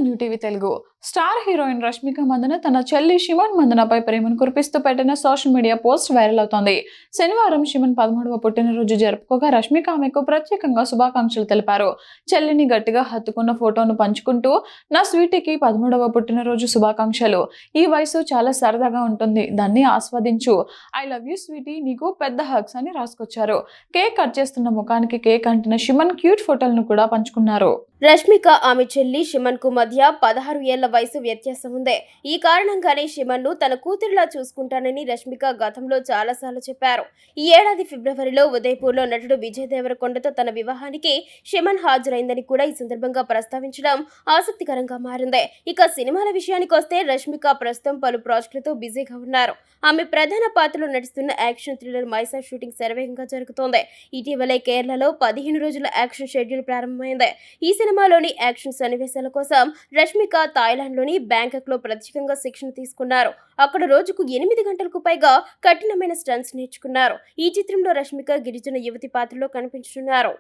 New TV Telugu star heroine Rashmika Mandanna తన చెల్లి షిమన్ మందనపై ప్రేమను కురిపిస్తూ పెట్టిన సోషల్ మీడియా పోస్ట్ వైరల్ అవుతోంది. శనివారం షిమన్ 13వ పుట్టినరోజు జరుపుకోగా రష్మిక ఆమెకు ప్రత్యేకంగా శుభాకాంక్షలు తెలిపారు. చెల్లిని గట్టిగా హత్తుకున్న ఫోటోను పంచుకుంటూ నా స్వీటీకి 13వ పుట్టినరోజు శుభాకాంక్షలు. ఈ వయసు చాలా సరదాగా ఉంటుంది, దాన్ని ఆస్వాదించు. ఐ లవ్ యూ స్వీటీ, నీకు పెద్ద హగ్స్ అని రాసుకొచ్చారు. కేక్ కట్ చేస్తున్న ముఖానికి కేక్ అంటిన షిమన్ క్యూట్ ఫోటోలను కూడా పంచుకున్నారు. రష్మిక ఆమె చెల్లి షిమన్ కు మధ్య 16 ఏళ్ల వయసు వ్యత్యాసం ఉంది. ఈ కారణంగానే షిమన్ ను తన కూతురులా చూసుకుంటానని రష్మిక గతంలో చాలాసార్లు చెప్పారు. ఈ ఏడాది ఫిబ్రవరిలో ఉదయపూర్లో నటుడు విజయ్ దేవరకొండతో తన వివాహానికి షిమన్ హాజరైందని కూడా ఈ సందర్భంగా ప్రస్తావించడం ఆసక్తికరంగా మారింది. ఇక సినిమాల విషయానికి వస్తే రష్మిక ప్రస్తుతం పలు ప్రాజెక్టులతో బిజీగా ఉన్నారు. ఆమె ప్రధాన పాత్రలో నటిస్తున్న యాక్షన్ థ్రిల్లర్ మైసా షూటింగ్ శరవేగంగా జరుగుతోంది. ఇటీవలే కేరళలో 15 రోజుల యాక్షన్ షెడ్యూల్ ప్రారంభమైంది. ఈ సినిమాలోని యాక్షన్ సన్నివేశాల కోసం రష్మిక థాయిలాండ్లోని బ్యాంకాక్లో ప్రత్యేకంగా శిక్షణ తీసుకున్నారు. అక్కడ రోజుకు 8 గంటలకు పైగా కఠినమైన స్టంట్స్ నేర్చుకున్నారు. ఈ చిత్రంలో రష్మిక గిరిజన యువతి పాత్రలో కనిపించనున్నారు.